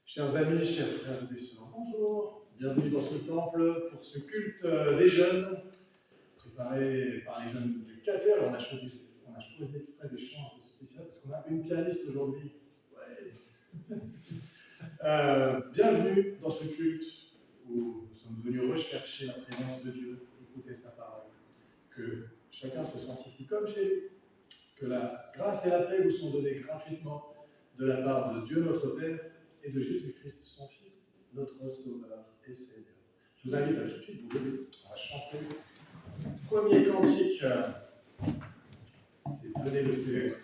Chers amis, chers frères et sœurs, bonjour. Bienvenue dans ce temple pour ce culte des jeunes, préparé par les jeunes du Cater. On a choisi exprès des chants un peu spéciaux parce qu'on a une pianiste aujourd'hui. Ouais. Bienvenue dans ce culte où nous sommes venus rechercher la présence de Dieu, écouter sa parole. Que chacun se sente ici comme chez lui. Que la grâce et la paix vous sont données gratuitement de la part de Dieu notre Père et de Jésus-Christ, son Fils, notre Sauveur et Seigneur. Je vous invite à tout de suite vous lever, à chanter. Premier cantique, c'est Venez le célèbre.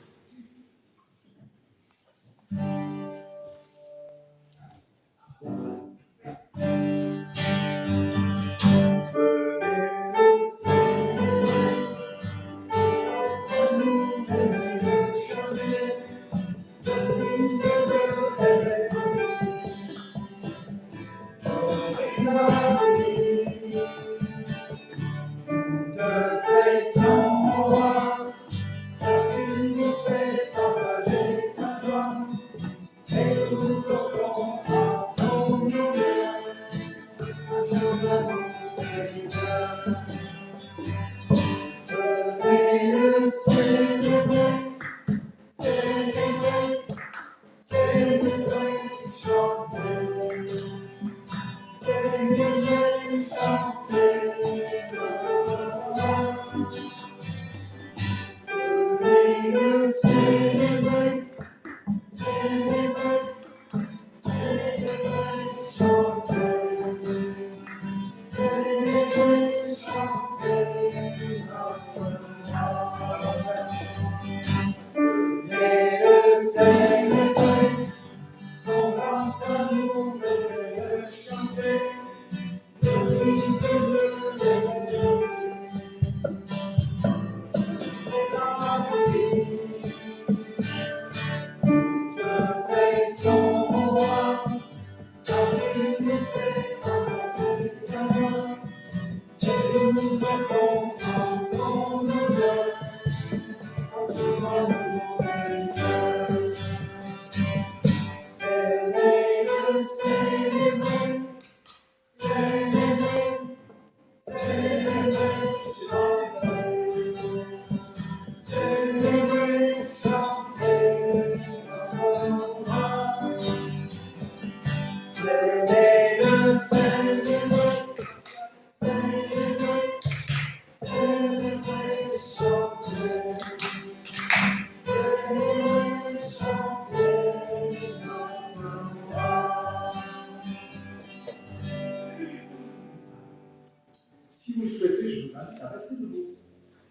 Si vous le souhaitez, je vous invite à rester debout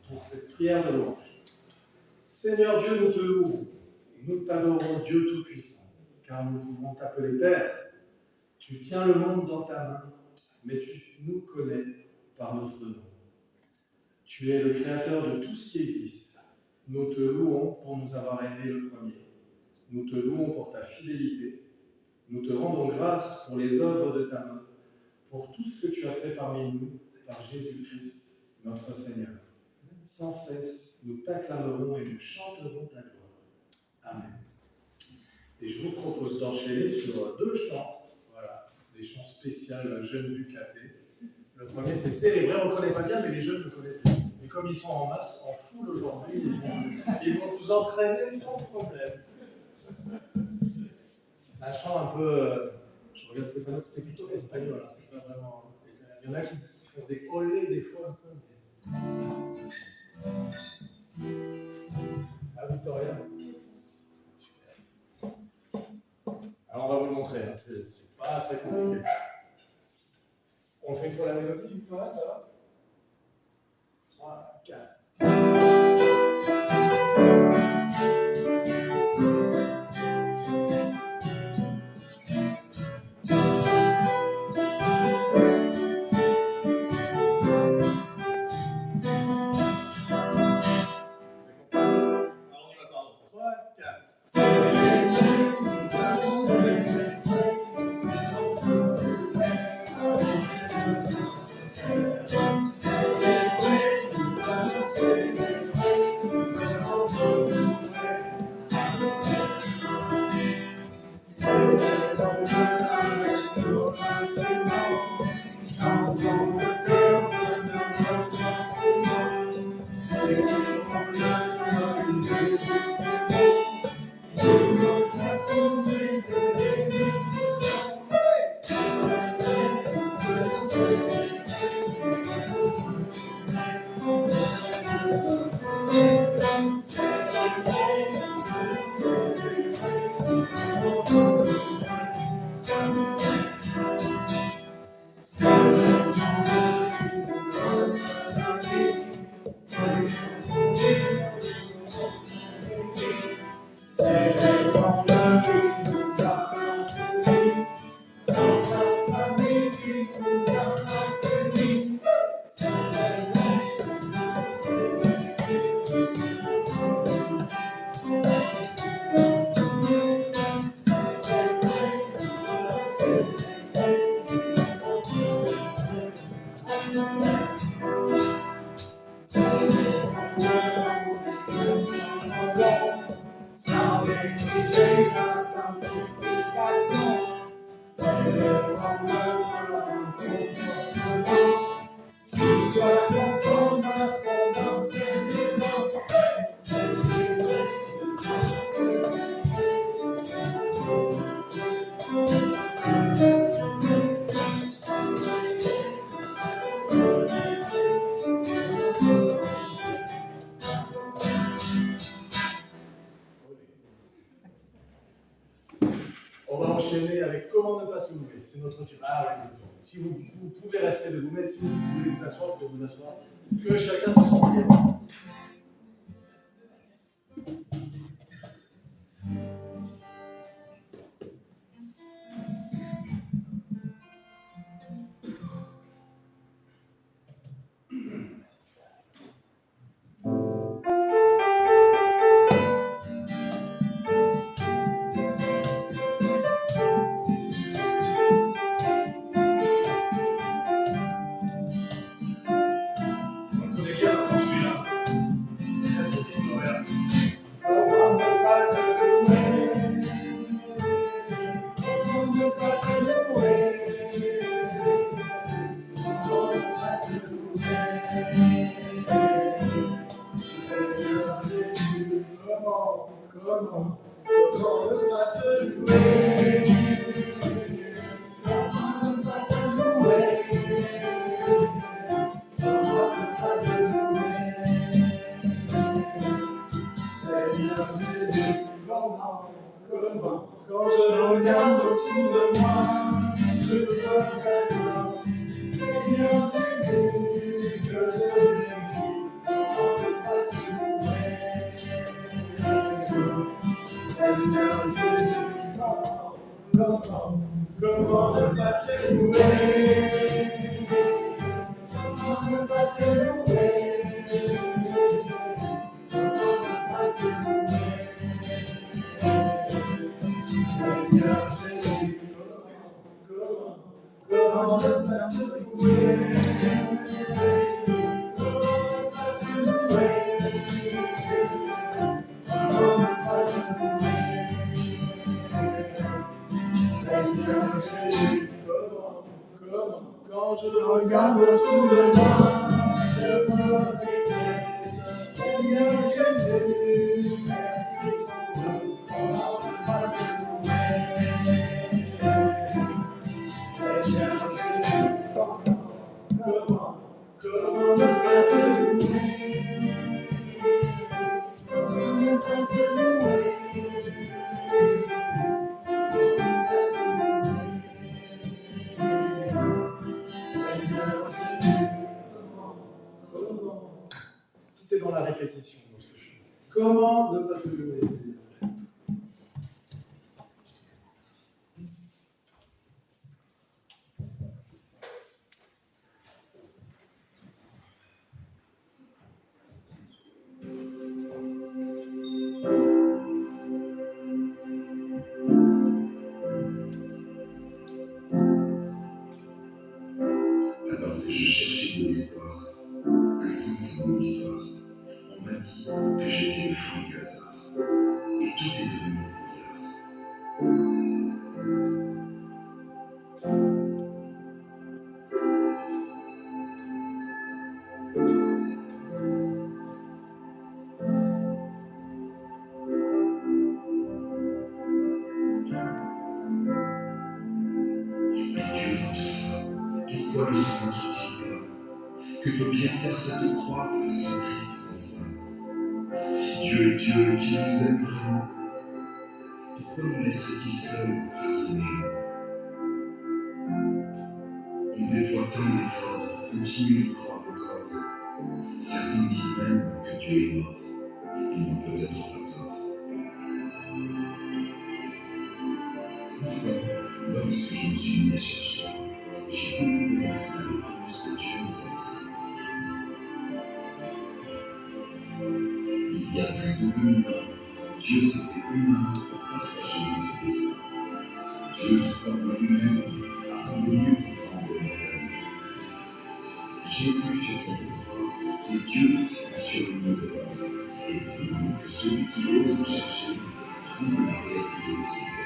pour cette prière de louange. Seigneur Dieu, nous te louons, nous t'adorons, Dieu Tout-Puissant, car nous pouvons t'appeler Père. Tu tiens le monde dans ta main, mais tu nous connais par notre nom. Tu es le créateur de tout ce qui existe. Nous te louons pour nous avoir aimés le premier. Nous te louons pour ta fidélité. Nous te rendons grâce pour les œuvres de ta main, pour tout ce que tu as fait parmi nous, par Jésus-Christ, notre Seigneur. Sans cesse, nous t'acclamerons et nous chanterons ta gloire. Amen. Et je vous propose d'enchaîner sur deux chants, voilà, des chants spéciaux jeunes du Caté. Le premier, c'est Célébrer. On ne le connaît pas bien, mais les jeunes le connaissent bien. Et comme ils sont en masse, en foule aujourd'hui, ils vont vous entraîner sans problème. C'est un chant un peu, je regarde Stéphano, c'est plutôt espagnol, hein, c'est pas vraiment. Il y en a qui font des olés des fois un peu. Ça Victoria. Alors on va vous le montrer, hein. C'est pas très compliqué. On fait une fois la mélodie, Victoria, ça va? 3, 4. On va enchaîner avec Comment ne pas te louer. C'est notre tube. Ah oui, si vous pouvez rester debout, mais si vous voulez vous asseoir, vous pouvez vous asseoir. Que chacun se sente bien. Quand je regarde autour de moi, je vois tellement, Seigneur Jésus, que je t'aime, comment ne pas te louer. Seigneur Jésus, comment ne pas te louer? Comment ne pas te louer? Comment ne pas te louer? Seigneur Jésus, comment je peux te louer? Comment ne pas te louer? Comment ne pas te louer? Seigneur Jésus, quand je regarde autour de moi, je vois tes fesses. Seigneur Jésus, merci pour tout. Comment ne pas te louer? Seigneur Jésus, comment ne pas te louer? Comment ne pas te louer? Comment ne pas te louer, Seigneur? Alors que je cherchais de l'espoir, un sens à mon histoire, on m'a dit que j'étais le fruit du hasard, et tout est devenu brouillard. Mais Dieu dans tout ça, pourquoi ne se montre-t-il pas que peut bien faire cette croix face à ce triste constat? Si Dieu est Dieu et qu'il nous aime vraiment, pourquoi nous laisserait-il seuls face au néant? On déploie tant d'efforts pour continuer de croire encore. Certains disent même que Dieu est mort. Ils n'ont peut-être pas tort. Pourtant, lorsque je me suis mis à chercher, j'ai découvert la réponse que Dieu nous a laissée. Il y a plus de 2000 ans, Dieu s'est fait humain pour partager notre destin. Dieu se forme lui-même afin de mieux comprendre nos peines. Jésus sur cette croix, c'est Dieu qui prend sur lui nos erreurs et prouve que celui qui ose le chercher trouve la réalité de son cœur.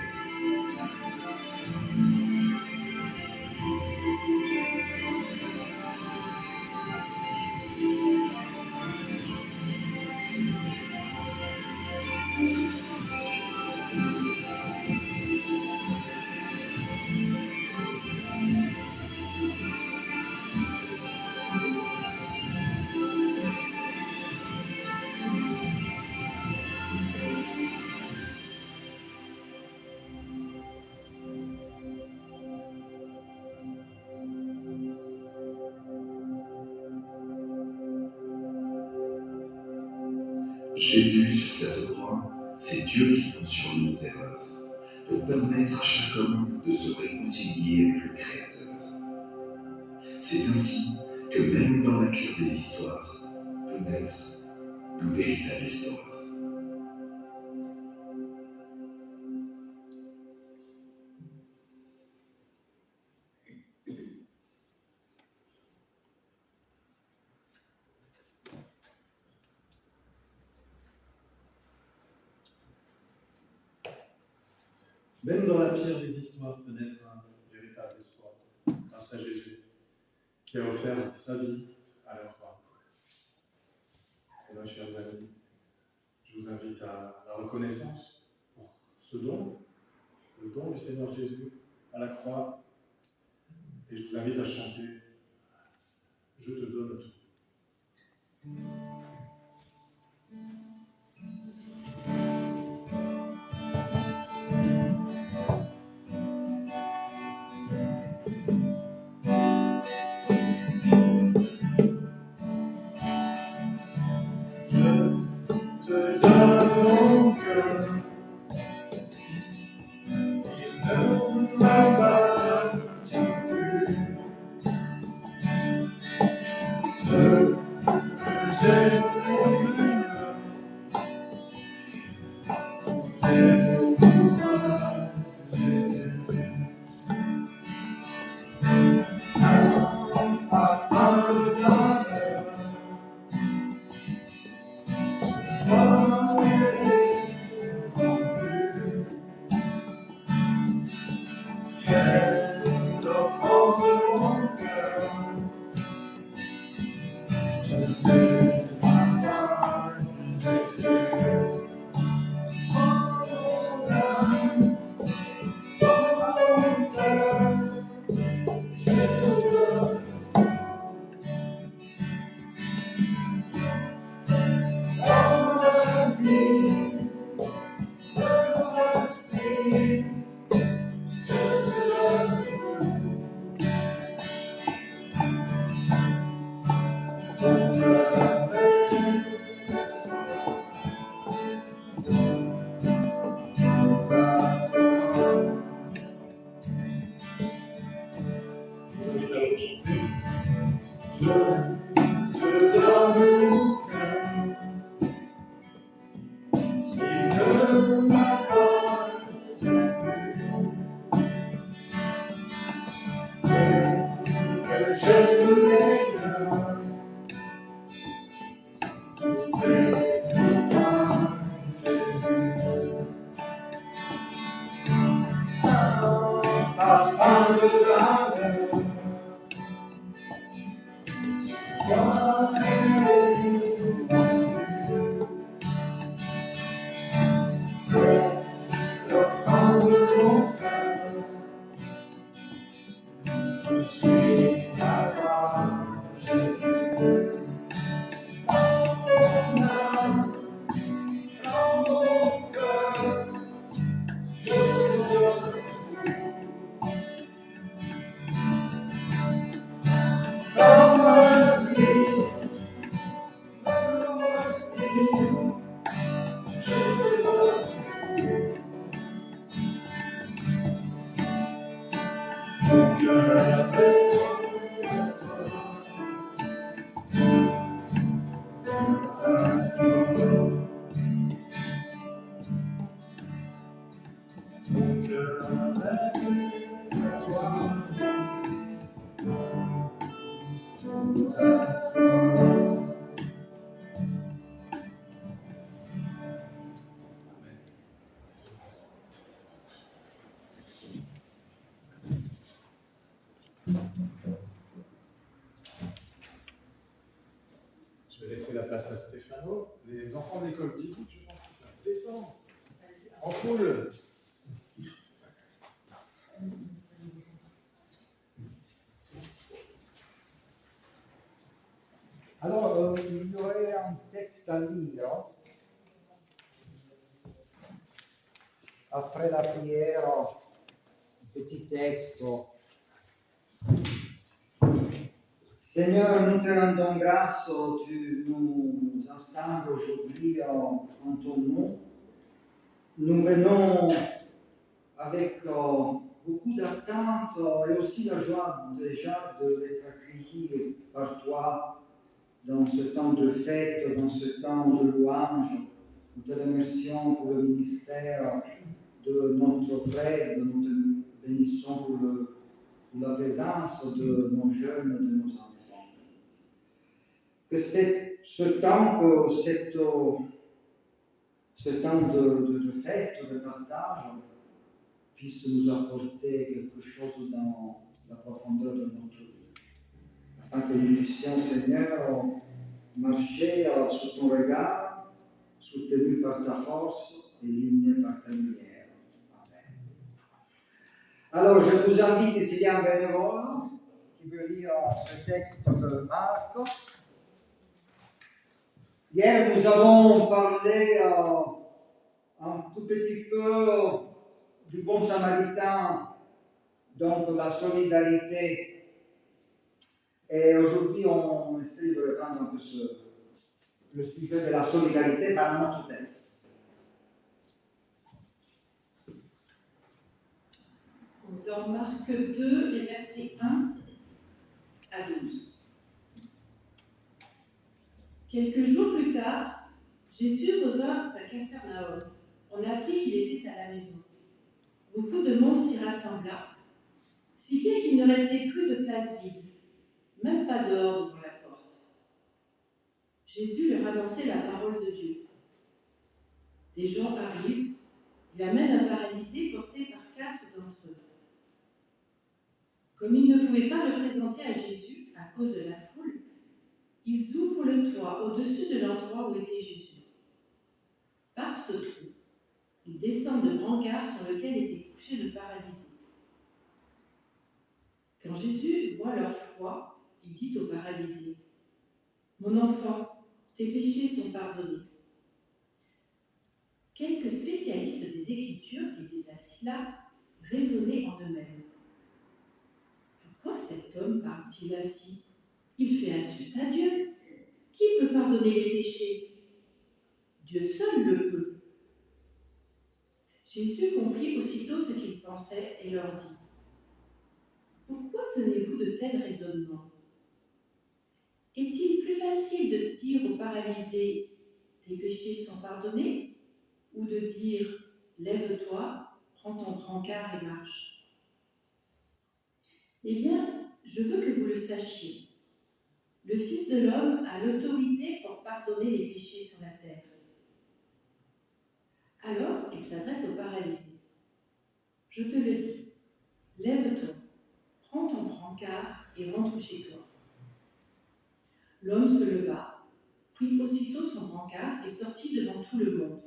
Jésus sur cette croix, c'est Dieu qui prend sur nous nos erreurs, pour permettre à chaque homme de se réconcilier avec le Créateur. C'est ainsi que même dans la pire des histoires, peut naître un véritable espoir. Même dans la pire des histoires, peut naître un véritable espoir, grâce à Jésus, qui a offert sa vie à la croix. Et mes chers amis, je vous invite à la reconnaissance pour ce don, le don du Seigneur Jésus à la croix, et je vous invite à chanter « Je te donne tout ». Te donne mon cœur, il ne m'appartient plus. Ce que j'ai pour toi, c'est pour toi, afin de ta mère. C'est l'offrande de mon cœur. Je te partage, Jésus. Je vais laisser la place à Stéphano. Les enfants de l'école biblique, je pense qu'ils peuvent descendre en foule. Alors, il y aurait un texte à lire après la prière, un petit texte. Seigneur, nous te rendons grâce, tu nous installes aujourd'hui en ton nom. Nous venons avec beaucoup d'attente et aussi la joie déjà d'être accueillis par toi dans ce temps de fête, dans ce temps de louange. Nous te remercions pour le ministère de notre frère, nous te bénissons pour la présence de nos jeunes, de nos enfants. Que ce temps de fête, de partage, puisse nous apporter quelque chose dans la profondeur de notre vie. Afin que nous puissions, Seigneur, marcher sous ton regard, soutenu par ta force et illuminé par ta lumière. Amen. Alors, je vous invite, s'il y a un bénévole qui veut lire ce texte de Marc. Hier, nous avons parlé un tout petit peu du bon samaritain, donc la solidarité. Et aujourd'hui, on essaie de reprendre un peu le sujet de la solidarité par notre texte. Dans Marc 2, les versets 1 à 12. Quelques jours plus tard, Jésus revint à Capharnaüm. On apprit qu'il était à la maison. Beaucoup de monde s'y rassembla, si bien qu'il ne restait plus de place vide, même pas dehors devant la porte. Jésus leur annonçait la parole de Dieu. Des gens arrivent, il amène un paralysé porté par 4 d'entre eux. Comme ils ne pouvaient pas le présenter à Jésus à cause de la foule, ils ouvrent le toit au-dessus de l'endroit où était Jésus. Par ce trou, ils descendent le brancard sur lequel était couché le paralysé. Quand Jésus voit leur foi, il dit au paralysé : « Mon enfant, tes péchés sont pardonnés. » Quelques spécialistes des Écritures qui étaient assis là raisonnaient en eux-mêmes. Pourquoi cet homme parle-t-il ainsi ? Il fait insulte à Dieu. Qui peut pardonner les péchés ? Dieu seul le peut. Jésus comprit aussitôt ce qu'ils pensaient et leur dit : « Pourquoi tenez-vous de tels raisonnements ? Est-il plus facile de dire au paralysé : tes péchés sont pardonnés, ou de dire : lève-toi, prends ton brancard et marche ? Eh bien, je veux que vous le sachiez. Le Fils de l'homme a l'autorité pour pardonner les péchés sur la terre. » Alors, il s'adresse au paralysé. « Je te le dis, lève-toi, brancard et rentre chez toi. L'homme se leva, prit aussitôt son brancard et sortit devant tout le monde.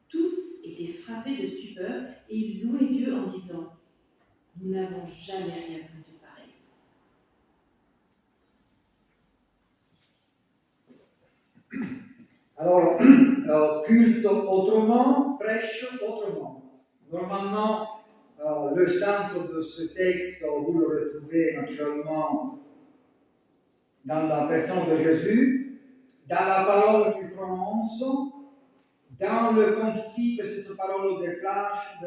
Tous étaient frappés de stupeur et ils louaient Dieu en disant « Nous n'avons jamais rien vu de pareil. » Alors, culte autrement, prêche autrement. Normalement, le centre de ce texte, vous le retrouvez naturellement dans la personne de Jésus, dans la parole qu'il prononce, dans le conflit que cette parole déclenche,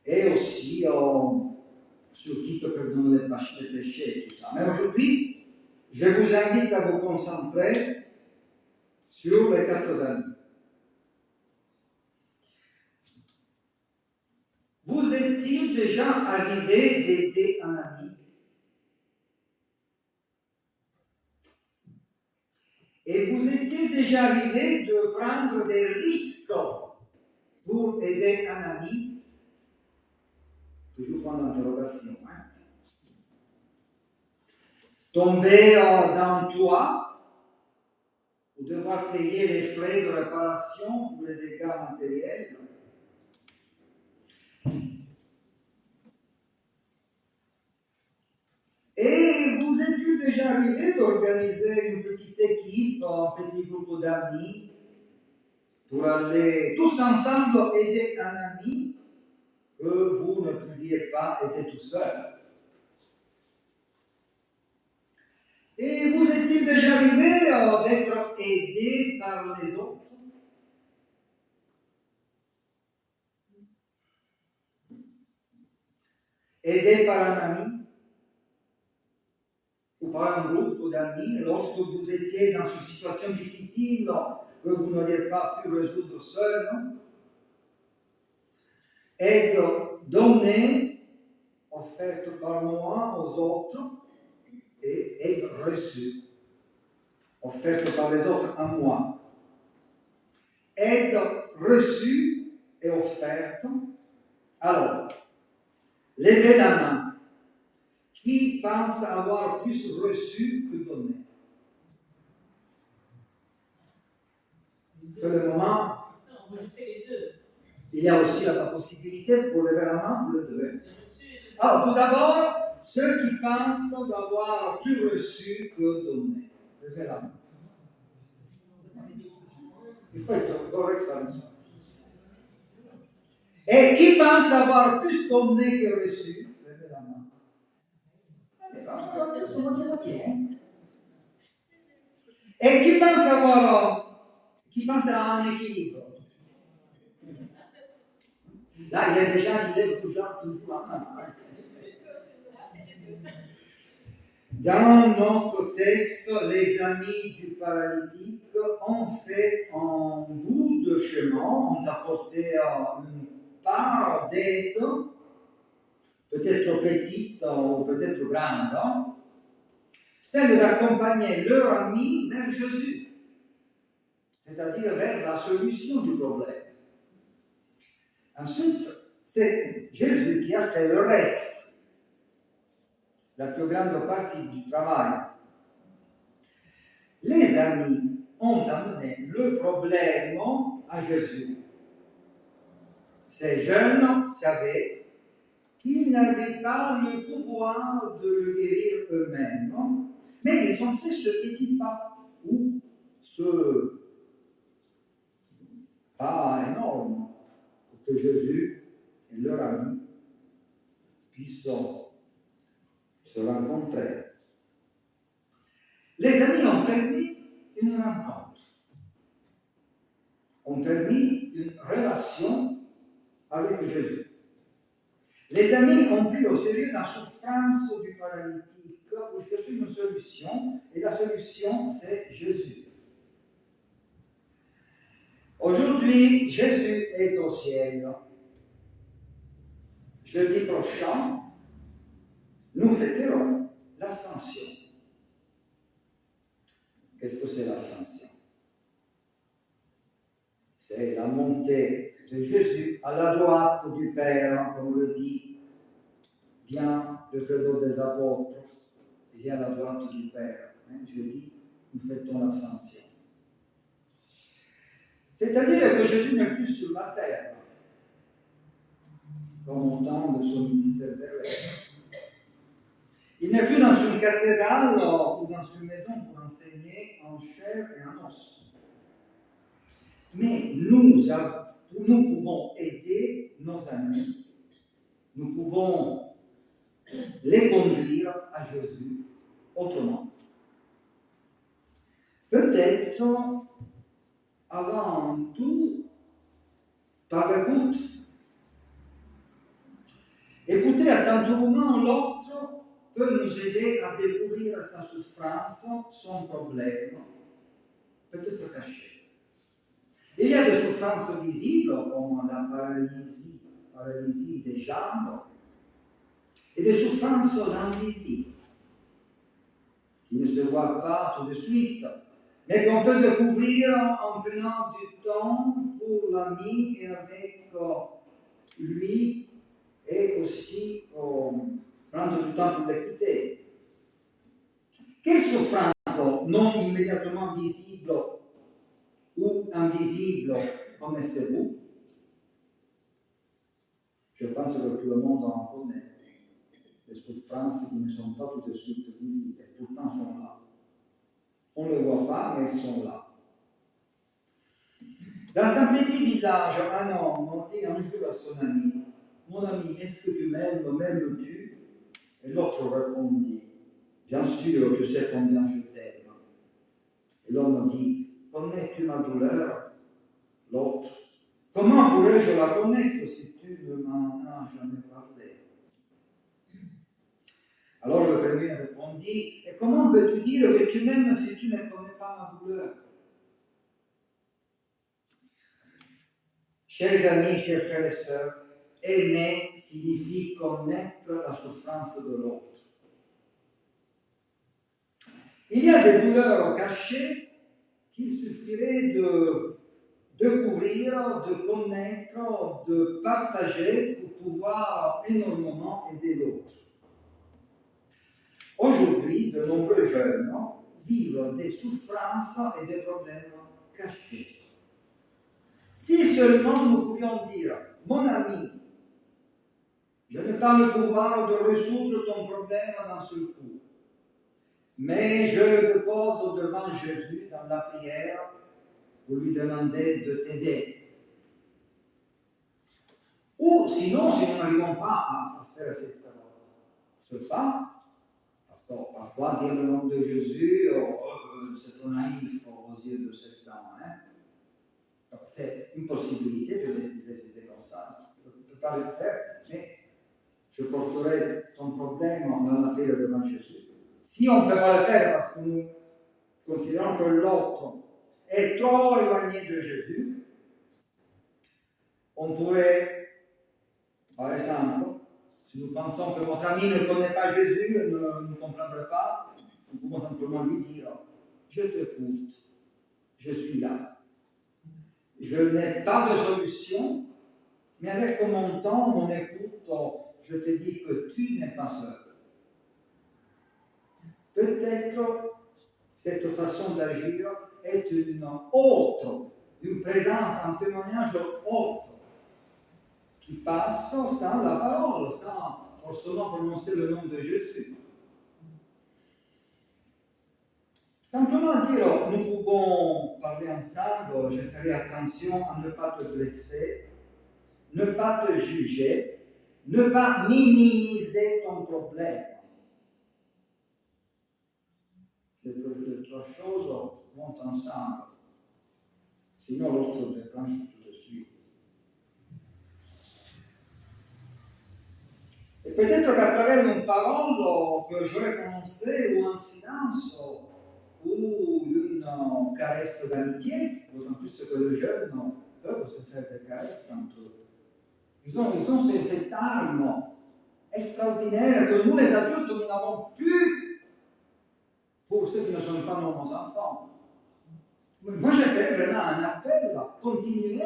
et aussi sur qui peut pardonner les péchés, tout ça. Mais aujourd'hui, je vous invite à vous concentrer sur les 4 amis. Vous est-il déjà arrivé d'aider un ami? Et vous est-il déjà arrivé de prendre des risques pour aider un ami? Toujours point d'interrogation. Hein? Tomber dans toi, ou devoir payer les frais de réparation pour les dégâts matériels. Et vous est-il déjà arrivé d'organiser une petite équipe, un petit groupe d'amis, pour aller tous ensemble aider un ami que vous ne pouviez pas aider tout seul? Et vous est-il déjà arrivé d'être aidé par les autres? Aidé par un ami ou par un groupe d'amis lorsque vous étiez dans une situation difficile que vous n'auriez pas pu résoudre seul? Aide donnée, offerte par moi aux autres, et aide reçue, offerte par les autres à moi. Aide reçue et offerte. Alors, levez la main. Qui pense avoir plus reçu que donné? C'est le moment. Non, moi je fais les deux. Il y a aussi la possibilité pour lever la main pour le deux. Alors, tout d'abord, ceux qui pensent d'avoir plus reçu que donné. Levez la main. Il faut être correct avec ça. Et qui pense avoir plus donné que reçu? Levez la main. Et qui pense à un équilibre? Là, il y a des gens qui lèvent toujours la main. Dans notre texte, les amis du paralytique ont fait un bout de chemin, ont apporté une part d'aide, peut-être petite ou peut-être grande, celle d'accompagner leur ami vers Jésus, c'est-à-dire vers la solution du problème. Ensuite, c'est Jésus qui a fait le reste, la plus grande partie du travail. Les amis ont amené le problème à Jésus. Ces jeunes savaient qu'ils n'avaient pas le pouvoir de le guérir eux-mêmes, mais ils ont fait ce petit pas, ou ce pas énorme, pour que Jésus et leur ami puissent se rencontrer. Les amis ont permis une rencontre, ont permis une relation avec Jésus. Les amis ont pris au sérieux la souffrance du paralytique pour chercher une solution, et la solution, c'est Jésus. Aujourd'hui, Jésus est au ciel. Jeudi prochain, nous fêterons l'ascension. Qu'est-ce que c'est l'ascension? C'est la montée de Jésus à la droite du Père, comme le dit vient le credo des apôtres, il est à la droite du Père. Jeudi, nous fêtons l'ascension. C'est-à-dire que Jésus n'est plus sur la terre, comme au temps de son ministère terrestre. Il n'est plus dans une cathédrale ou dans une maison pour enseigner en chair et en os. Mais nous pouvons aider nos amis, nous pouvons les conduire à Jésus autrement. Peut-être, avant tout, par l'écoute. Écouter attentivement l'autre peut nous aider à découvrir sa souffrance, son problème, peut-être caché. Il y a des souffrances visibles, comme la paralysie des jambes, et des souffrances invisibles, qui ne se voient pas tout de suite, mais qu'on peut découvrir en prenant du temps pour l'ami et avec lui, et aussi prendre du temps pour l'écouter. Quelle souffrance non immédiatement visible ou invisible connaissez-vous? Je pense que tout le monde en connaît. Les souffrances qui ne sont pas tout de suite visibles, pourtant sont là. On ne les voit pas, mais elles sont là. Dans un petit village, un homme dit un jour à son ami, « Mon ami, est-ce que tu m'aimes-tu » Et l'autre répondit, « Bien sûr, tu sais combien je t'aime. » Et l'homme dit, « Connais-tu ma douleur » L'autre, « Comment pourrais-je la connaître si tu ne m'en as jamais parlé » Alors le premier répondit, « Et comment peux-tu dire que tu m'aimes si tu ne connais pas ma douleur » Chers amis, chers frères et sœurs, aimer signifie connaître la souffrance de l'autre. Il y a des douleurs cachées qu'il suffirait de découvrir, de connaître, de partager pour pouvoir énormément aider l'autre. Aujourd'hui, de nombreux jeunes vivent des souffrances et des problèmes cachés. Si seulement nous pouvions dire, mon ami, je n'ai pas le pouvoir de résoudre ton problème d'un seul coup, mais je le dépose devant Jésus dans la prière pour lui demander de t'aider. Ou sinon, si nous n'arrivons pas à faire ce pas, parce que parfois dire le nom de Jésus, c'est trop naïf aux yeux de certains. Donc, c'est une possibilité de les aider comme ça. Je ne peux pas le faire, mais je porterai ton problème dans la prière devant Jésus. Si on ne peut pas le faire parce que nous considérons que l'autre est trop éloigné de Jésus, on pourrait, par exemple, si nous pensons que notre ami ne connaît pas Jésus, ne nous comprendrait pas, nous pouvons simplement lui dire, je t'écoute, je suis là. Je n'ai pas de solution, mais avec mon temps, mon écoute, je te dis que tu n'es pas seul. Peut-être cette façon d'agir est une présence, un témoignage autre, qui passe sans la parole, sans forcément prononcer le nom de Jésus. Simplement dire, nous pouvons parler ensemble, je ferai attention à ne pas te blesser, ne pas te juger, ne pas minimiser ton problème. Les trois choses vont ensemble. Sinon, l'autre déclenche tout de suite. Et peut-être qu'à travers une parole que j'aurais prononcée, ou un silence, ou une caresse d'amitié, d'autant plus que les jeunes peuvent se faire des caresses entre eux. Ils ont cette arme extraordinaire que nous, les adultes, nous n'avons plus pour ceux qui ne sont pas nos enfants. Moi, je fais vraiment un appel à continuer,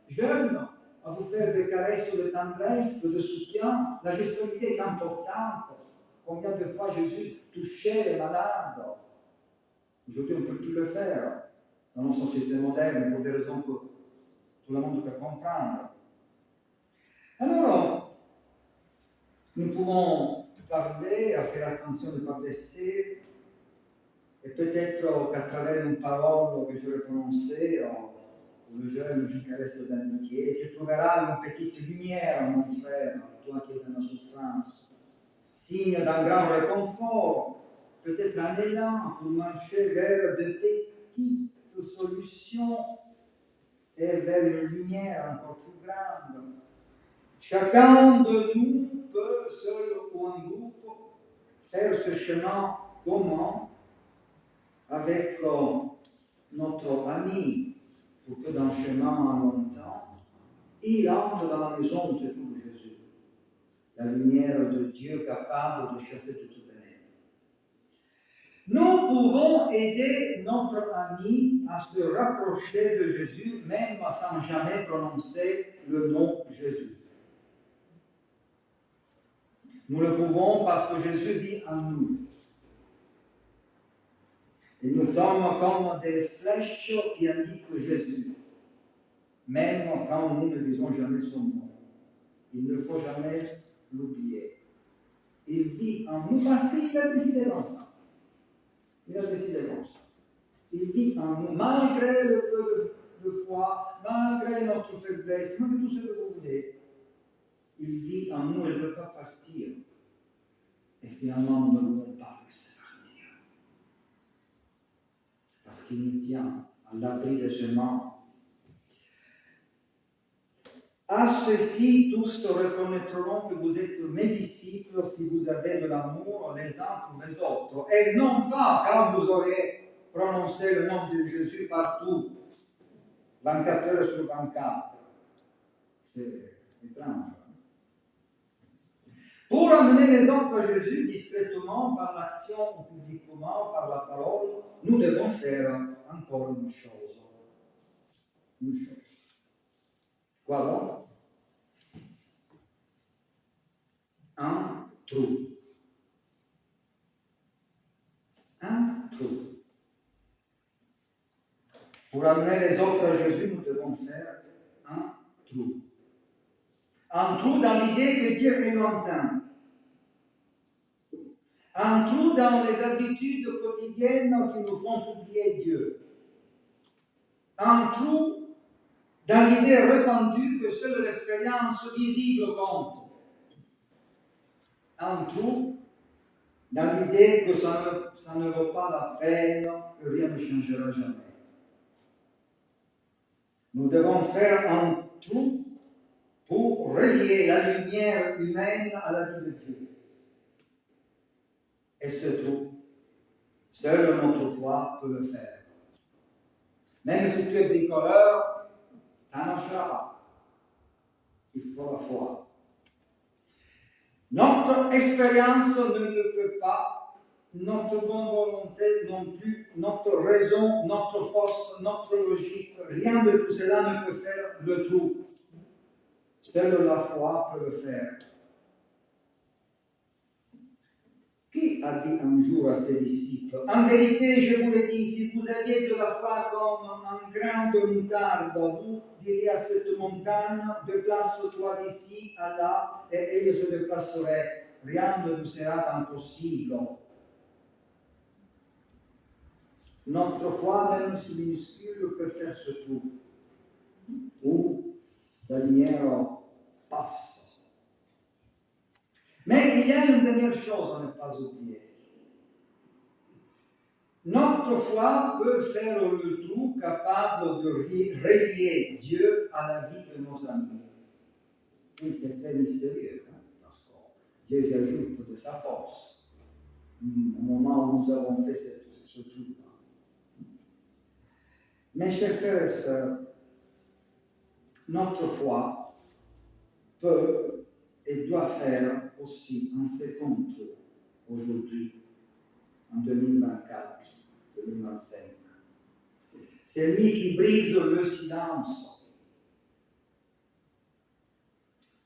jeunes, à vous faire des caresses de tendresse, de soutien. La gestualité est importante. Combien de fois Jésus touchait les malades? Aujourd'hui, on ne peut plus le faire dans nos sociétés modernes pour des raisons que tout le monde peut comprendre. Alors, nous pouvons parler, à faire attention de ne pas blesser, et peut-être qu'à travers une parole que j'aurais prononcée, pour le jeune, une caresse d'amitié, tu trouveras une petite lumière, mon frère, toi qui es dans la souffrance. Signe d'un grand réconfort, peut-être un élan pour marcher vers de petites solutions et vers une lumière encore plus grande. Chacun de nous peut, seul ou en groupe, faire ce chemin commun avec notre ami, pour que dans le chemin en longtemps, il entre dans la maison où se trouve Jésus, la lumière de Dieu capable de chasser toute ténèbres. Nous pouvons aider notre ami à se rapprocher de Jésus, même sans jamais prononcer le nom Jésus. Nous le pouvons parce que Jésus vit en nous. Et nous sommes comme des flèches qui indiquent Jésus, même quand nous ne disons jamais son nom. Il ne faut jamais l'oublier. Il vit en nous parce qu'il a décidé comme ça. Il a décidé comme ça. Il vit en nous, malgré le peu de foi, malgré notre faiblesse, malgré tout ce que vous voulez. Il vit en nous et ne veut pas partir. Et finalement, nous ne voulons pas laisser partir. Parce qu'il nous tient à l'abri de ses mains. À ceci, tous reconnaîtront que vous êtes mes disciples si vous avez de l'amour les uns pour les autres. Et non pas quand vous aurez prononcé le nom de Jésus partout, 24 heures sur 24. C'est étrange. Pour amener les autres à Jésus discrètement, par l'action, publiquement, par la parole, nous devons faire encore une chose. Une chose. Quoi donc? Un trou. Un trou. Pour amener les autres à Jésus, nous devons faire un trou. Un trou dans l'idée que Dieu est lointain. Un trou dans les habitudes quotidiennes qui nous font oublier Dieu. Un trou dans l'idée répandue que seule l'expérience visible compte. Un trou dans l'idée que ça ne vaut pas la peine, que rien ne changera jamais. Nous devons faire un trou pour relier la lumière humaine à la vie de Dieu. Et ce trou, seule notre foi peut le faire. Même si tu es bricoleur, tu n'en feras pas. Il faut la foi. Notre expérience ne le peut pas, notre bonne volonté non plus, notre raison, notre force, notre logique, rien de tout cela ne peut faire le trou. Seule la foi peut le faire. Qui a dit un jour à ses disciples, en vérité, je vous le dis, si vous aviez de la foi comme un grain de moutarde, vous diriez à cette montagne, déplace-toi d'ici à là, et elle se déplacerait. Rien ne vous sera impossible. Notre foi, même si minuscule, peut faire ce trou, où la lumière passe. Mais il y a une dernière chose à ne pas oublier. Notre foi peut faire le trou capable de relier Dieu à la vie de nos amis. Oui, c'est très mystérieux, parce que Dieu y ajoute de sa force au moment où nous avons fait ce trou. Mes chers frères et sœurs, notre foi peut et doit faire aussi un second trou aujourd'hui, en 2024, 2025. C'est lui qui brise le silence.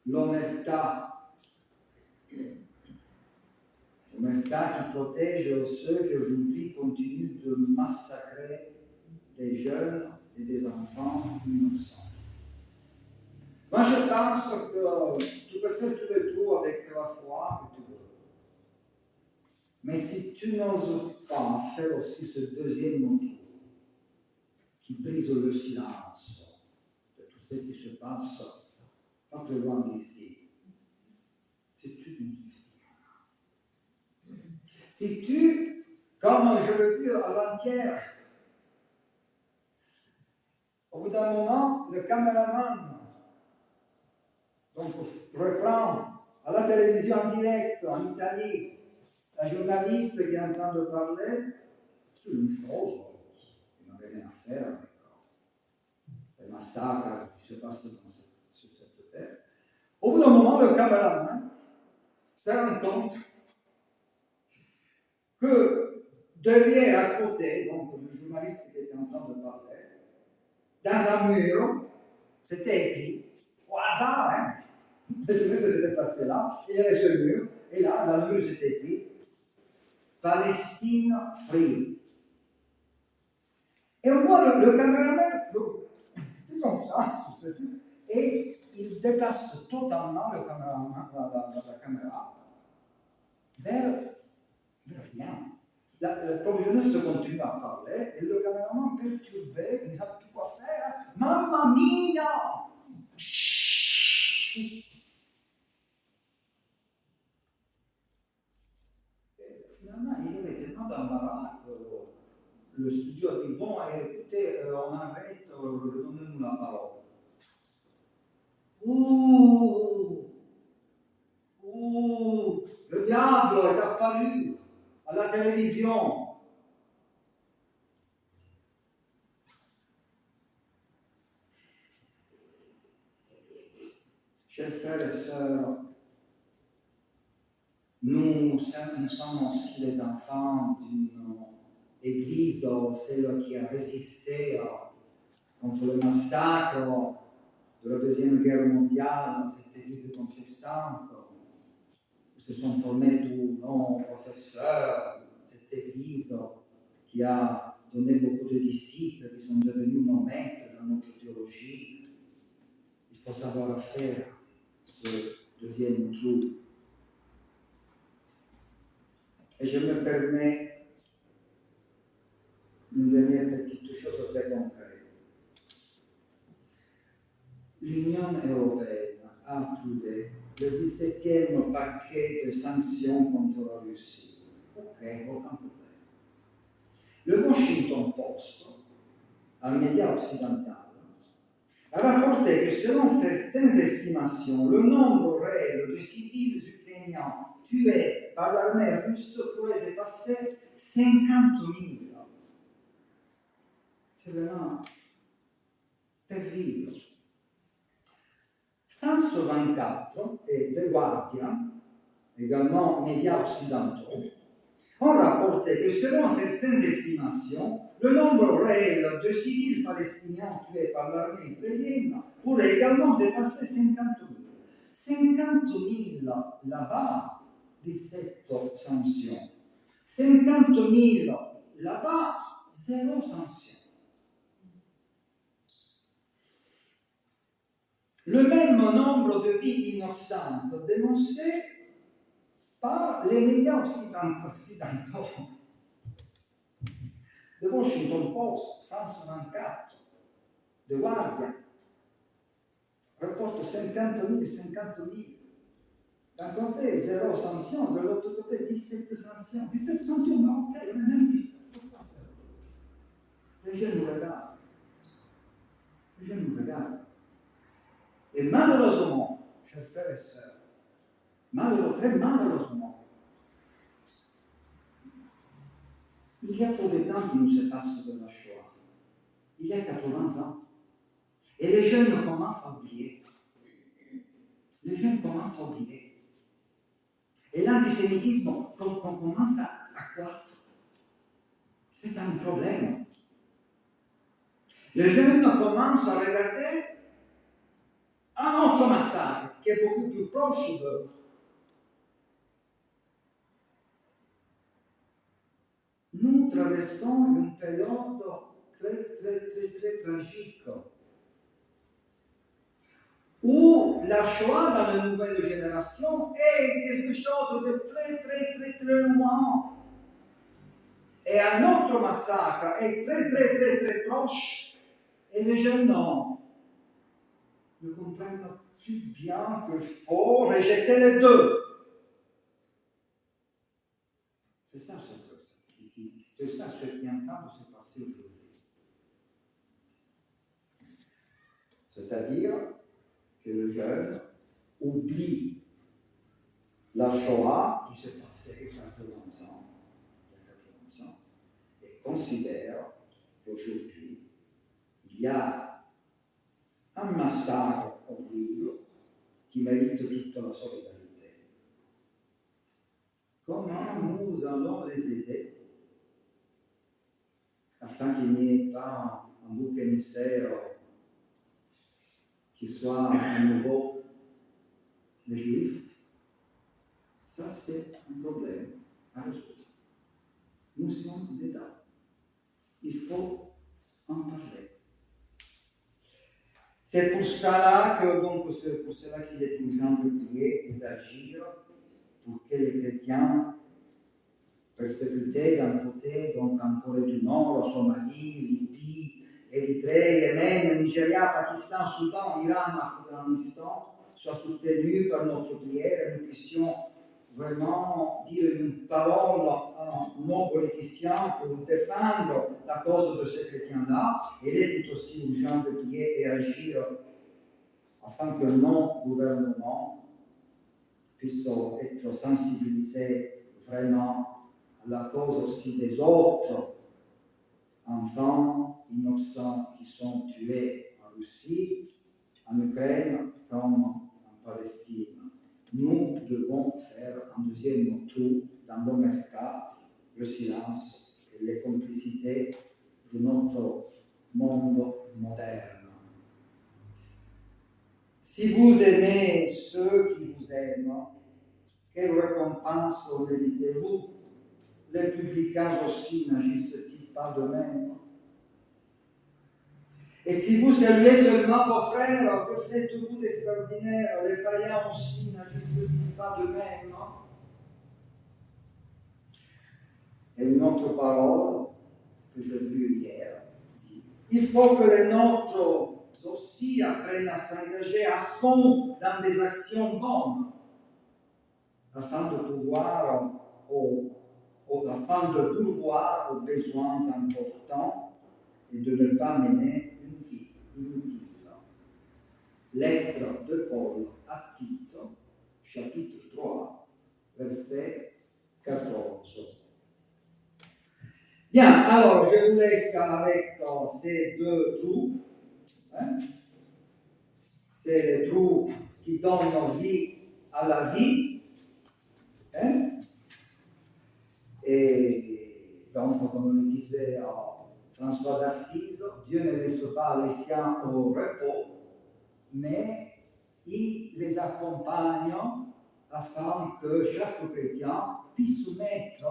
l'omerta. L'omerta qui protège ceux qui aujourd'hui continuent de massacrer des jeunes et des enfants innocents. Moi, je pense que tu peux faire tout le tour avec la foi que tu veux. Mais si tu n'oses pas faire aussi ce deuxième tour qui brise le silence de tout ce qui se passe pas très loin d'ici, si tu ne si tu, comme je l'ai vu avant-hier, au bout d'un moment, le caméraman donc, reprend à la télévision en direct en Italie la journaliste qui est en train de parler sur une chose qui n'avait rien à faire avec le massacre qui se passe sur cette terre. Au bout d'un moment, le caméraman se rend compte que derrière, à côté, donc le journaliste qui était en train de parler, dans un mur, c'était écrit, au hasard, hein, le journaliste s'était passé là, il y avait ce mur, et là, dans le mur, c'était écrit, Palestine free. Et on voit le caméraman comme ça, et il déplace totalement le caméraman, la caméra vers rien. Le provisioniste continue à parler et le caméraman perturbé, qui ne savait plus quoi faire, Mamma mia! Finalement, il y avait tellement d'embarras que le studio a dit bon, écoutez, on arrête, redonnez-nous la parole. Le diable est apparu à la télévision. Chers frères et sœurs, nous sommes aussi les enfants d'une église, celle qui a résisté contre le massacre de la Deuxième Guerre mondiale, cette église confessante, où se sont formés tous nos professeurs, cette église qui a donné beaucoup de disciples qui sont devenus nos maîtres dans notre théologie. Il faut savoir faire ce deuxième trou. Et je me permets une dernière petite chose très concrète. L'Union européenne a approuvé le 17e paquet de sanctions contre la Russie. Ok, aucun problème. Le Washington Post, un média occidental, a rapporté que selon certaines estimations, le nombre réel de civils ukrainiens tués par l'armée russe pourrait dépasser 50 000. C'est vraiment terrible. France 24 et The Guardian, également médias occidentaux, ont rapporté que selon certaines estimations, le nombre réel de civils palestiniens tués par l'armée israélienne pourrait également dépasser 50 000. 50 000 là-bas, 17 sanctions. 50 000 là-bas, 0 sanctions. Le même nombre de vies innocentes dénoncées par les médias occidentaux. The Washington Post, France 24, The Guardian, reporte 50 000. D'un côté, 0 sanction, de l'autre côté, 17 sanctions. 17 sanctions, mais ok, on a même dit. Les jeunes nous regardent. Les jeunes nous regardent. Et malheureusement, chers frères et sœurs, très malheureusement, il y a trop de temps qui nous séparent de la Shoah. Il y a 80 ans. Et les jeunes commencent à oublier. Les jeunes commencent à oublier. Et l'antisémitisme commence à croître. C'est un problème. Les jeunes commencent à regarder un autre massacre. qui est beaucoup plus proche d'eux. Nous traversons une période très tragique où la Shoah dans la nouvelle génération est quelque chose de très loin. Et un autre massacre est très proche. Et les jeunes ne comprennent plus bien qu'il faut rejeter les deux. C'est ça ce qui est en train de se passer aujourd'hui. C'est-à-dire que le jeune oublie la Shoah qui s'est passée il y a 80 ans, et considère qu'aujourd'hui, il y a un massacre horrible qui mérite toute la solidarité. Comment nous allons les aider afin qu'il n'y ait pas un bouc émissaire qui soit à nouveau les Juifs? Ça, c'est un problème à résoudre. Nous sommes dedans. Il faut en parler. C'est pour cela qu'il est urgent de prier et d'agir pour que les chrétiens persécutés d'un côté, donc en Corée du Nord, Somalie, Libye, Érythrée, Yémen, Nigeria, Pakistan, Soudan, Iran, Afghanistan, soient soutenus par notre prière et nous puissions vraiment dire une parole à nos politiciens pour défendre la cause de ces chrétiens-là. Il est tout aussi urgent de prier et agir afin que nos gouvernements puissent être sensibilisés vraiment à la cause aussi des autres enfants innocents qui sont tués en Russie, en Ukraine comme en Palestine. Nous devons faire un deuxième tour dans l'omerta, le silence et les complicités de notre monde moderne. Si vous aimez ceux qui vous aiment, quelle récompense méritez-vous? Les publicains aussi n'agissent-ils pas de même? Et si vous saluez seulement vos frères, que faites-vous d'extraordinaire? Les païens aussi n'agissent-ils pas de même? Et une autre parole que j'ai vue hier dit: il faut que les nôtres aussi apprennent à s'engager à fond dans des actions bonnes, afin de pourvoir aux besoins importants et de ne pas mener une vie inutile. Lettre de Paul à Tite, chapitre 3, verset 14. Bien, alors je vous laisse avec ces deux trous. C'est les trous qui donnent vie à la vie. Et donc, comme le disait François d'Assise, Dieu ne laisse pas les siens au repos, mais il les accompagne afin que chaque chrétien puisse mettre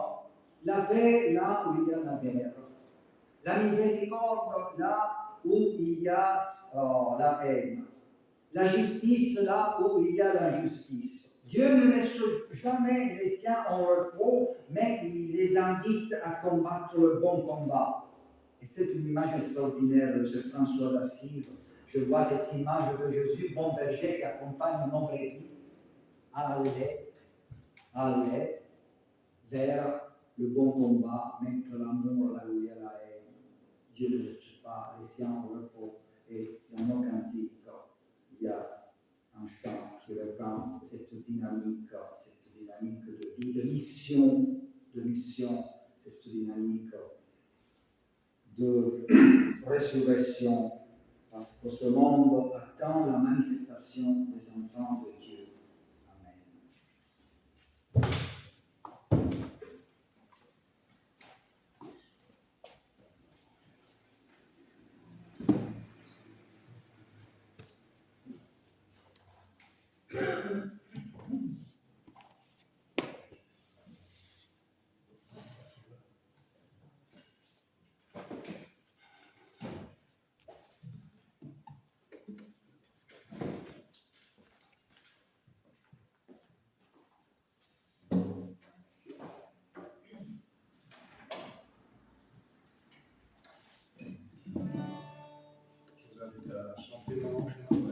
la paix là où il y a la guerre, la miséricorde là où il y a la haine, la justice là où il y a l'injustice. Dieu ne laisse jamais les siens en repos, mais il les invite à combattre le bon combat. Et c'est une image extraordinaire de ce François d'Assise. Je vois cette image de Jésus, bon berger, qui accompagne nos brebis à aller vers le bon combat, mettre l'amour là où il y a la haine. Dieu ne laisse pas les siens au repos. Et dans nos cantiques, il y a un chant qui reprend cette dynamique de vie, de mission, cette dynamique de résurrection, parce que ce monde attend la manifestation des enfants de Dieu. Amen. des moments créneaux.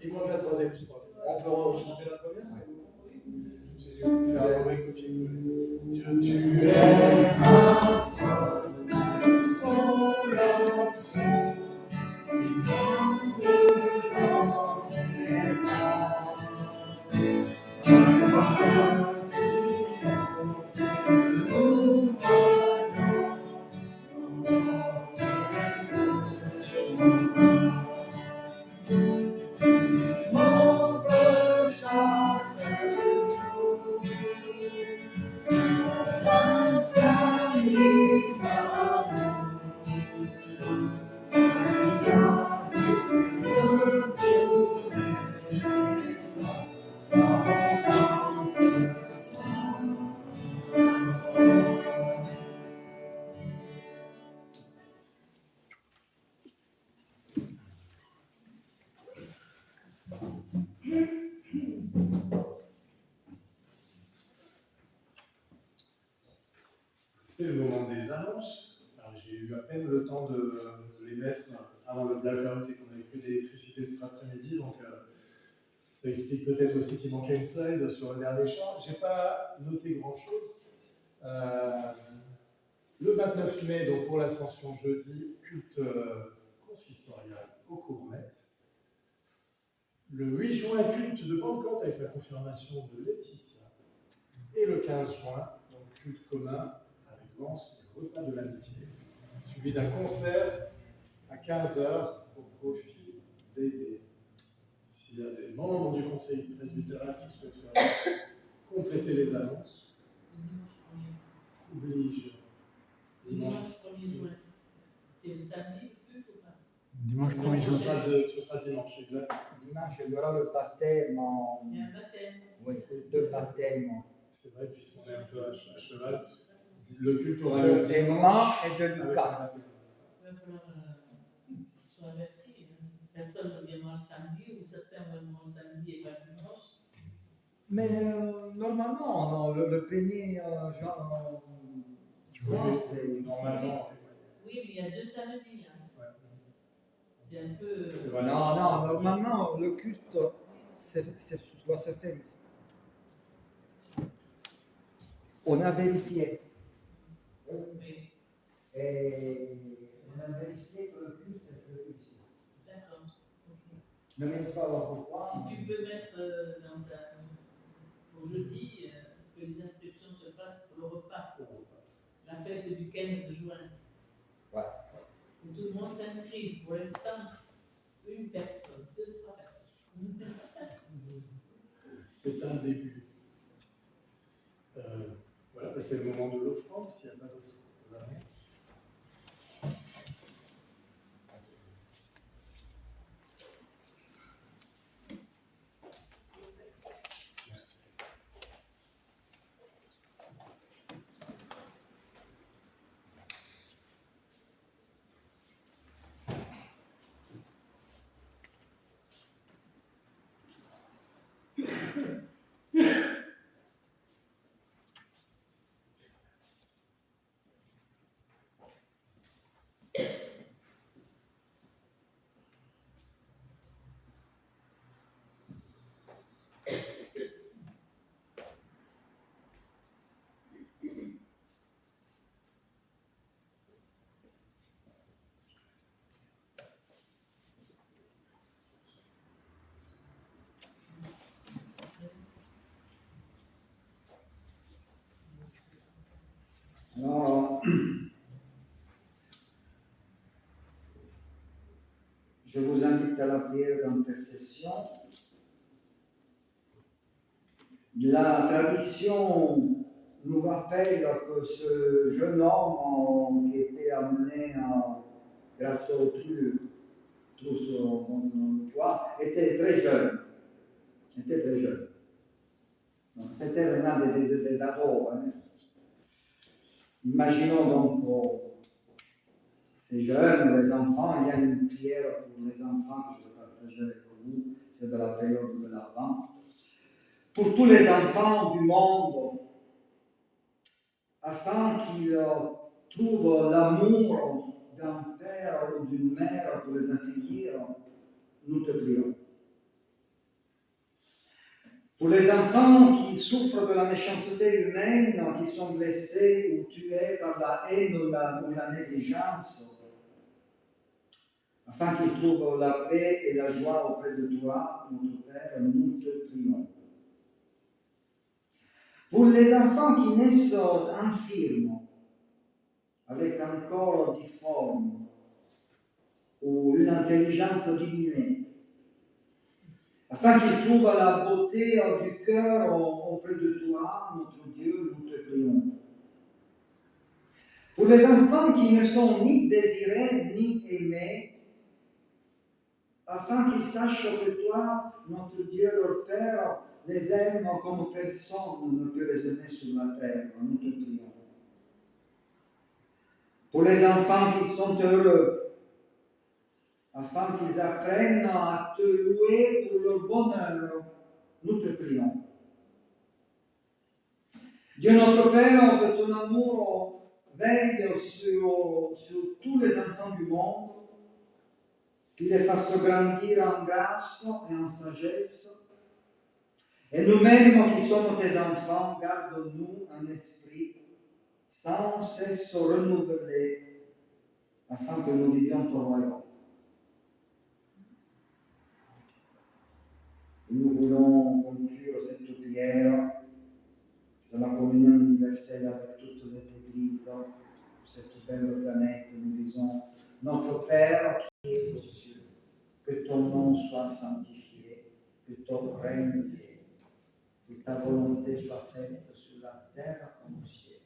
Il manque la troisième strophe. On peut chanter la première, c'est bon? Je vais faire un mauvais copier-coller. Tu es ma force, ma consolation, vivant devant mes bras. C'est le moment des annonces. Alors, j'ai eu à peine le temps de les mettre avant le blackout et qu'on n'avait plus d'électricité cet après-midi. Donc, ça explique peut-être aussi qu'il manquait une slide sur le dernier chant. Je n'ai pas noté grand-chose. Le 29 mai, donc pour l'Ascension jeudi, culte consistorial au Courmette. Le 8 juin, culte de Pentecôte avec la confirmation de Laetitia. Et le 15 juin, donc culte commun avec Vence et repas de l'amitié, suivi d'un concert à 15h au profit des. S'il y a des membres du conseil presbytéral qui souhaitent compléter les annonces, oblige. Dimanche 1er juin. C'est le samedi, ou pas? Dimanche 1er juin. Ce sera dimanche, exact. Dimanche, il y aura le baptême. Il y a un baptême. Oui, deux baptêmes. C'est vrai, puisqu'on est un peu à cheval. Le culte aura De lieu Emma dimanche. et de Lucas. Il va falloir qu'ils soient avertis. Personne ne viendra le samedi, ou certains viendront le samedi et pas le dimanche. Mais normalement, non, le plénier, genre, c'est Normalement. Oui, mais il y a 2 samedis. Hein. Ouais. C'est un peu. C'est vrai. Non, normalement, le culte doit se faire ici. On a vérifié. Oui, Et on a vérifié que le culte est fait ici. d'accord. Ok. Ne mets pas pourquoi. Si tu peux mettre au jeudi que les inscriptions se fassent pour le repas, la fête du 15 juin. Ouais. Où tout le monde s'inscrit. Pour l'instant, une personne, deux, trois personnes. C'est un début. Voilà, ben, c'est le moment de l'offrande, s'il n'y a pas d'autres annonces. Alors, je vous invite à la prière d'intercession. La tradition nous rappelle que ce jeune homme qui était amené grâce au trousse au toit était très jeune. Donc, c'était vraiment des ados. Hein. Imaginons donc ces jeunes, les enfants, il y a une prière pour les enfants que je vais partager avec vous, c'est de la période de l'Avent. Pour tous les enfants du monde, afin qu'ils trouvent l'amour d'un père ou d'une mère pour les accueillir, nous te prions. Pour les enfants qui souffrent de la méchanceté humaine, qui sont blessés ou tués par la haine ou la négligence, afin qu'ils trouvent la paix et la joie auprès de toi, notre Père, nous te prions. Pour les enfants qui naissent infirmes, avec un corps difforme ou une intelligence diminuée, afin qu'ils trouvent la beauté du cœur auprès de toi, notre Dieu, nous te prions. Pour les enfants qui ne sont ni désirés ni aimés, afin qu'ils sachent que toi, notre Dieu, leur Père, les aime comme personne ne peut les aimer sur la terre, nous te prions. Pour les enfants qui sont heureux, afin qu'ils apprennent à te louer pour leur bonheur, nous te prions. Dieu notre Père, que ton amour veille sur tous les enfants du monde, qu'il les fasse grandir en grâce et en sagesse. Et nous-mêmes qui sommes tes enfants, garde-nous un esprit sans cesse renouvelé, afin que nous vivions ton royaume. Et nous voulons conclure cette prière de la communion universelle avec toutes les églises sur cette belle planète. Nous disons, notre Père qui es aux cieux, que ton nom soit sanctifié, que ton règne vienne, que ta volonté soit faite sur la terre comme au ciel.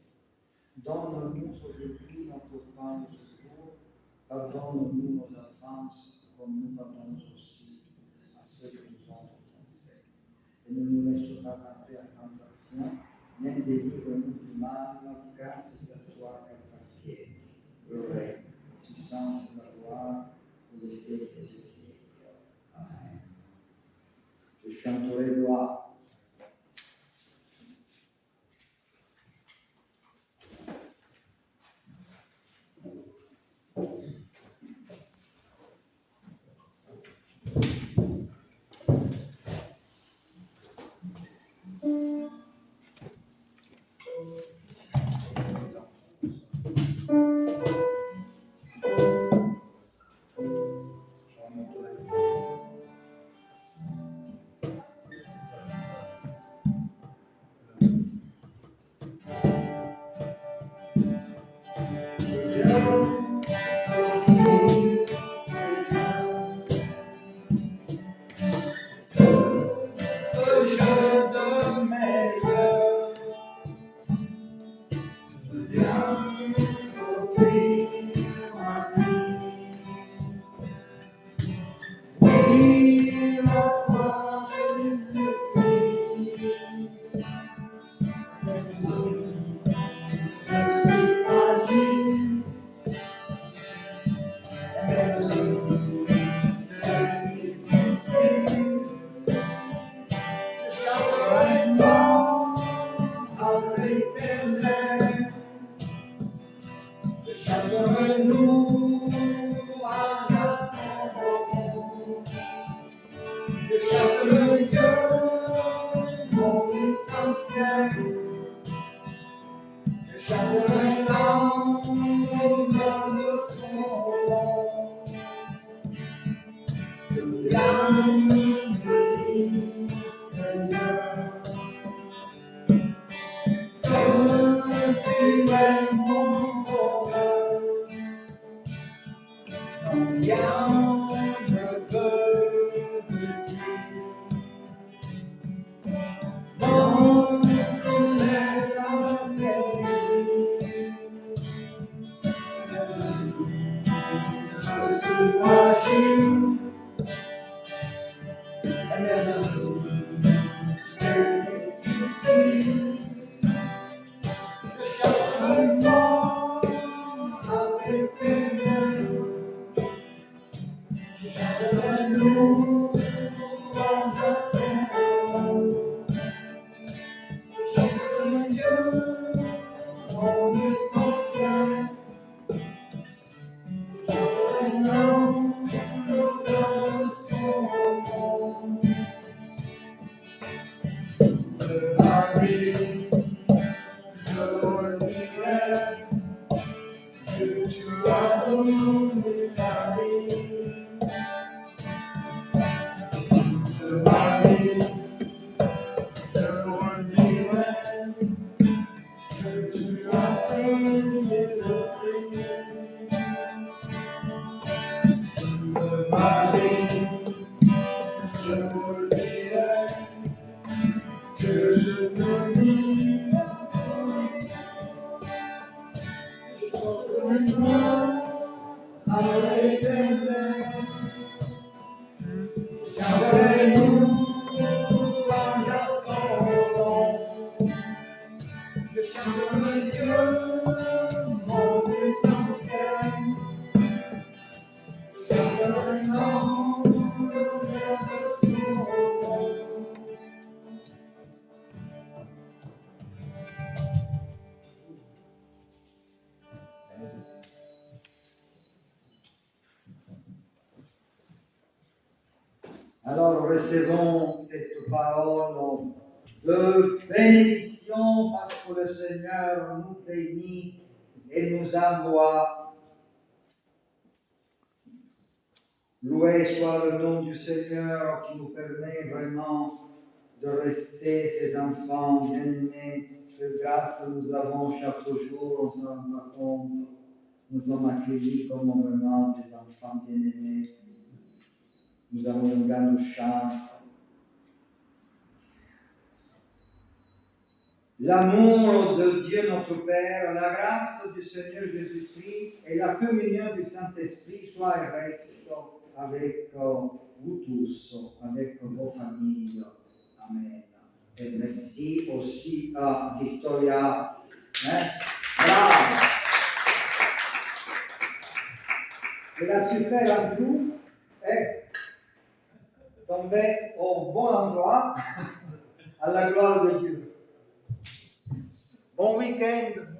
Donne-nous aujourd'hui notre pain de secours, pardonne-nous nos offenses, comme nous pardonnons aussi à ceux qui nous ont offensés. Et ne nous laisse pas entrer en tentation, mais délivre-nous du mal, car c'est à toi qu'appartient le règne, la puissance et la gloire pour les siècles des siècles. Amen. Je chanterai gloire. viens te dire, Seigneur, que tu es mon bonheur. Rien ne peut me dire, mon colère la vérité. Je suis fragile, et même si c'est difficile, je chanterai moi avec tes mains. Je chanterai nous quand je serai. Je chanterai Dieu, mon essentiel. Je chanterai l'homme, l'odeur de son nom. De ma vie, je redirai que tu as donné ta vie. De ma vie, je redirai que tu as payé le prix. De ma vie, je redirai que je ne nie à l'éternel. Chanterez-nous quand je son nom. Je chanterai Dieu, mon essentiel. Je chanterai l'homme, l'odeur de son nom. Alors recevons cette parole de bénédiction parce que le Seigneur nous bénit et nous envoie. Loué soit le nom du Seigneur qui nous permet vraiment de rester ses enfants bien-aimés. Quelle grâce nous avons chaque jour, on s'en rend pas compte. Nous sommes accueillis comme vraiment des enfants bien-aimés. Nous avons une grande chance. L'amour de Dieu notre Père, la grâce du Seigneur Jésus-Christ et la communion du Saint-Esprit soient et restent avec vous tous, avec vos familles. Amen. Et merci aussi à Victoria. Bravo. Elle a su faire un clou et tomber au bon endroit à la gloire de Dieu. Bon week-end.